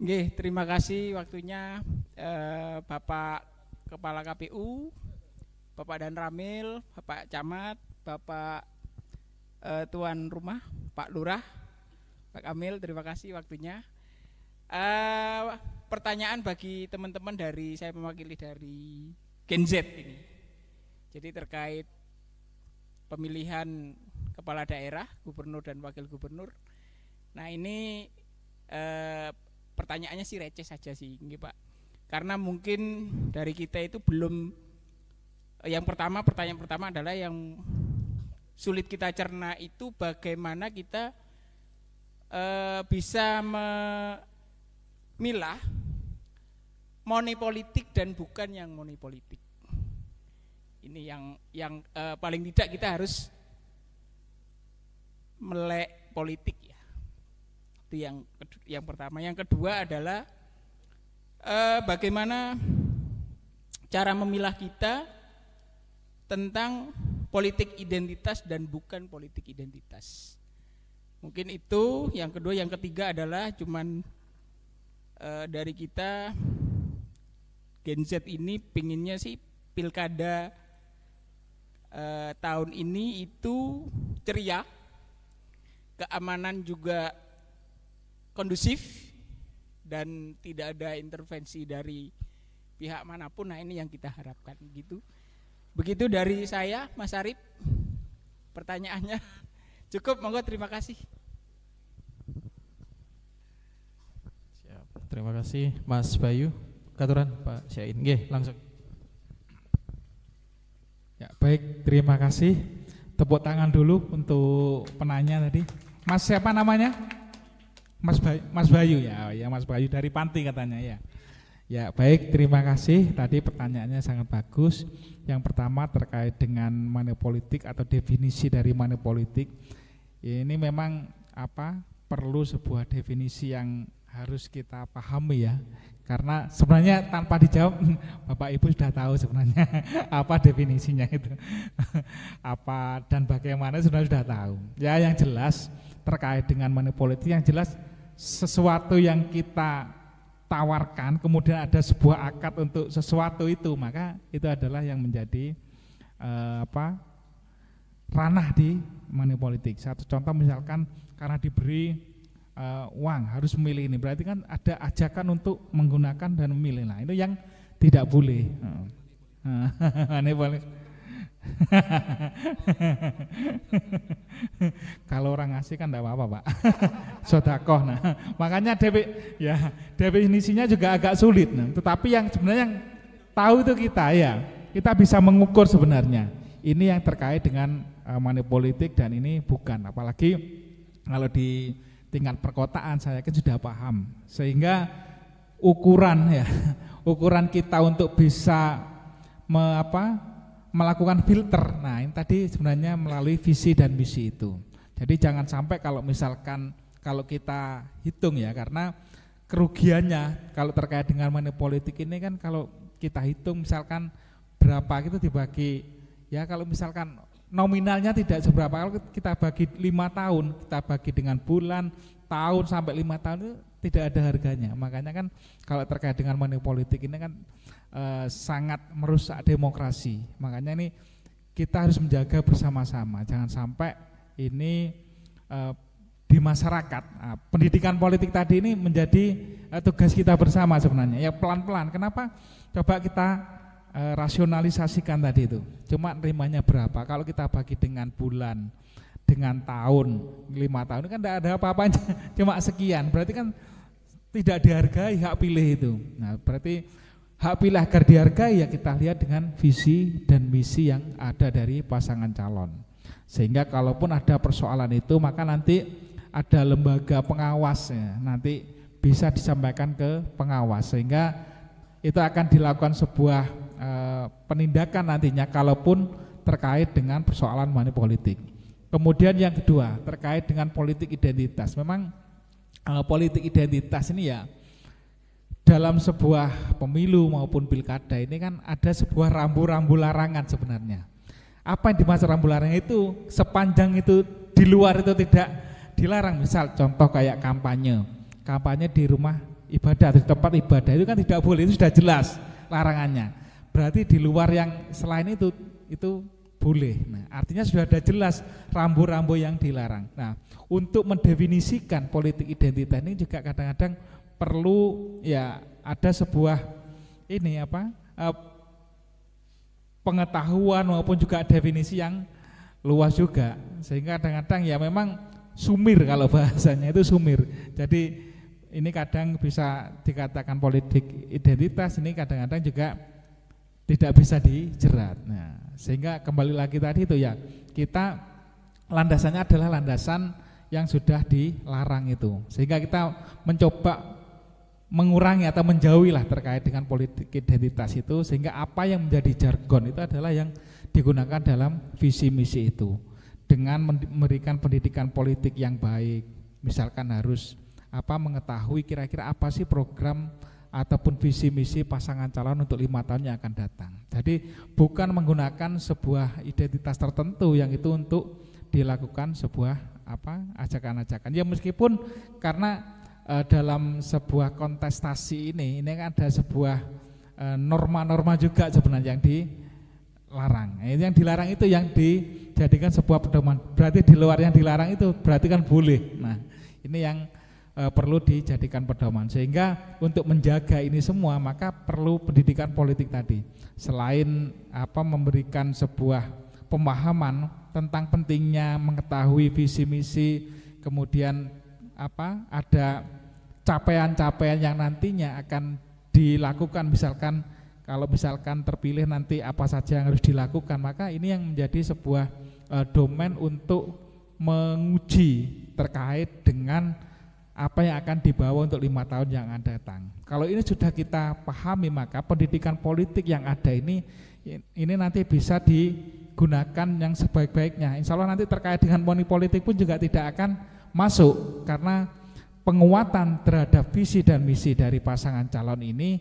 Nggih, terima kasih waktunya Bapak Kepala KPU, Bapak Dan Ramil, Bapak Camat, Bapak Tuan Rumah, Pak Lurah, Pak Kamil, terima kasih waktunya. Pertanyaan bagi teman-teman dari saya mewakili dari Gen Z ini. Jadi terkait pemilihan kepala daerah, gubernur dan wakil gubernur. Nah ini pertanyaannya sih receh saja sih, Pak. Karena mungkin dari kita itu belum. Pertanyaan pertama adalah yang sulit kita cerna itu bagaimana kita bisa memilah money politik dan bukan yang money politik. Ini yang paling tidak kita harus melek politik ya. Itu yang pertama. Yang kedua adalah bagaimana cara memilah kita tentang politik identitas dan bukan politik identitas. Mungkin itu yang kedua. Yang ketiga adalah cuman dari kita Gen Z ini pinginnya sih pilkada tahun ini itu ceria, keamanan juga kondusif dan tidak ada intervensi dari pihak manapun. Nah ini yang kita harapkan gitu. Begitu dari saya, Mas Arif. Pertanyaannya cukup, monggo, terima kasih. Siap. Terima kasih Mas Bayu. Katuran Pak Syain. Nggih, langsung. Ya, baik, terima kasih. Tepuk tangan dulu untuk penanya tadi. Mas siapa namanya? Mas Bayu ya, Mas Bayu dari Panti katanya ya. Ya, baik, terima kasih. Tadi pertanyaannya sangat bagus. Yang pertama terkait dengan money politik atau definisi dari money politik. Ini memang perlu sebuah definisi yang harus kita pahami ya. Karena sebenarnya tanpa dijawab Bapak Ibu sudah tahu sebenarnya apa definisinya itu. Apa dan bagaimana sebenarnya sudah tahu. Ya, yang jelas terkait dengan money politik, yang jelas sesuatu yang kita tawarkan kemudian ada sebuah akad untuk sesuatu itu, maka itu adalah yang menjadi ranah di money politik. Satu contoh misalkan karena diberi uang harus memilih ini, berarti kan ada ajakan untuk menggunakan dan memilih. Nah itu yang tidak boleh. Money politik. Kalau orang ngasih kan enggak apa-apa Pak. Sodakoh. Nah, makanya definisinya juga agak sulit. Nah, tetapi yang sebenarnya yang tahu itu kita ya. Kita bisa mengukur sebenarnya. Ini yang terkait dengan money politik dan ini bukan. Apalagi kalau di tingkat perkotaan saya kan sudah paham. Sehingga ukuran kita untuk bisa melakukan filter. Nah, ini tadi sebenarnya melalui visi dan misi itu. Jadi jangan sampai kalau misalkan kalau kita hitung ya, karena kerugiannya kalau terkait dengan money politik ini kan kalau kita hitung misalkan berapa itu dibagi ya, kalau misalkan nominalnya tidak seberapa, kalau kita bagi 5 tahun, kita bagi dengan bulan, tahun sampai 5 tahun itu tidak ada harganya. Makanya kan kalau terkait dengan money politik ini kan sangat merusak demokrasi. Makanya ini kita harus menjaga bersama-sama, jangan sampai ini di masyarakat. Pendidikan politik tadi ini menjadi tugas kita bersama sebenarnya. Ya pelan-pelan. Kenapa? Coba kita rasionalisasikan tadi itu. Cuma nerimanya berapa? Kalau kita bagi dengan bulan, dengan tahun, 5 tahun kan tidak ada apa-apanya. Cuma sekian. Berarti kan tidak dihargai hak pilih itu. Nah, berarti hak pilih agar dihargai ya kita lihat dengan visi dan misi yang ada dari pasangan calon. Sehingga kalaupun ada persoalan itu maka nanti ada lembaga pengawas ya, nanti bisa disampaikan ke pengawas sehingga itu akan dilakukan sebuah penindakan nantinya kalaupun terkait dengan persoalan money politik. Kemudian yang kedua terkait dengan politik identitas. Memang politik identitas ini ya dalam sebuah pemilu maupun pilkada ini kan ada sebuah rambu-rambu larangan sebenarnya. Apa yang dimaksud rambu larangan itu sepanjang itu di luar itu tidak dilarang. Misal contoh kayak kampanye di rumah ibadah, di tempat ibadah itu kan tidak boleh, itu sudah jelas larangannya. Berarti di luar yang selain itu boleh. Nah, artinya sudah ada jelas rambu-rambu yang dilarang. Nah, untuk mendefinisikan politik identitas ini juga kadang-kadang perlu ya ada sebuah pengetahuan maupun juga definisi yang luas juga, sehingga kadang-kadang ya memang sumir, kalau bahasanya itu sumir. Jadi ini kadang bisa dikatakan politik identitas, ini kadang-kadang juga tidak bisa dijerat. Nah, sehingga kembali lagi tadi itu ya, kita landasannya adalah landasan yang sudah dilarang itu, sehingga kita mencoba mengurangi atau menjauhi lah terkait dengan politik identitas itu, sehingga apa yang menjadi jargon itu adalah yang digunakan dalam visi misi itu, dengan memberikan pendidikan politik yang baik. Misalkan harus mengetahui kira-kira apa sih program ataupun visi misi pasangan calon untuk 5 tahun yang akan datang. Jadi bukan menggunakan sebuah identitas tertentu yang itu untuk dilakukan sebuah ajakan-ajakan. Ya meskipun karena dalam sebuah kontestasi ini kan ada sebuah norma-norma juga sebenarnya yang dilarang. Yang dilarang itu yang dijadikan sebuah pedoman. Berarti di luar yang dilarang itu berarti kan boleh. Nah, ini yang perlu dijadikan pedoman. Sehingga untuk menjaga ini semua maka perlu pendidikan politik tadi. Selain memberikan sebuah pemahaman tentang pentingnya mengetahui visi misi, kemudian ada capaian-capaian yang nantinya akan dilakukan, misalkan kalau misalkan terpilih nanti apa saja yang harus dilakukan, maka ini yang menjadi sebuah domain untuk menguji terkait dengan apa yang akan dibawa untuk 5 tahun yang akan datang. Kalau ini sudah kita pahami, maka pendidikan politik yang ada ini nanti bisa digunakan yang sebaik-baiknya. Insya Allah nanti terkait dengan money politik pun juga tidak akan masuk, karena penguatan terhadap visi dan misi dari pasangan calon ini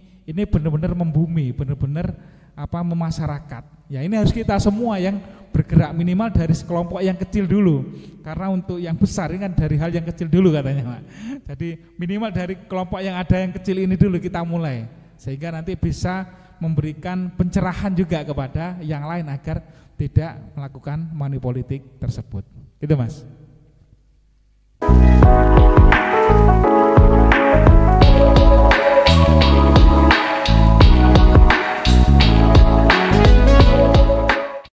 benar-benar membumi, benar-benar memasyarakat. Ya ini harus kita semua yang bergerak minimal dari kelompok yang kecil dulu, karena untuk yang besar ini kan dari hal yang kecil dulu katanya Pak. Jadi minimal dari kelompok yang ada yang kecil ini dulu kita mulai, sehingga nanti bisa memberikan pencerahan juga kepada yang lain agar tidak melakukan money politik tersebut. Gitu Mas.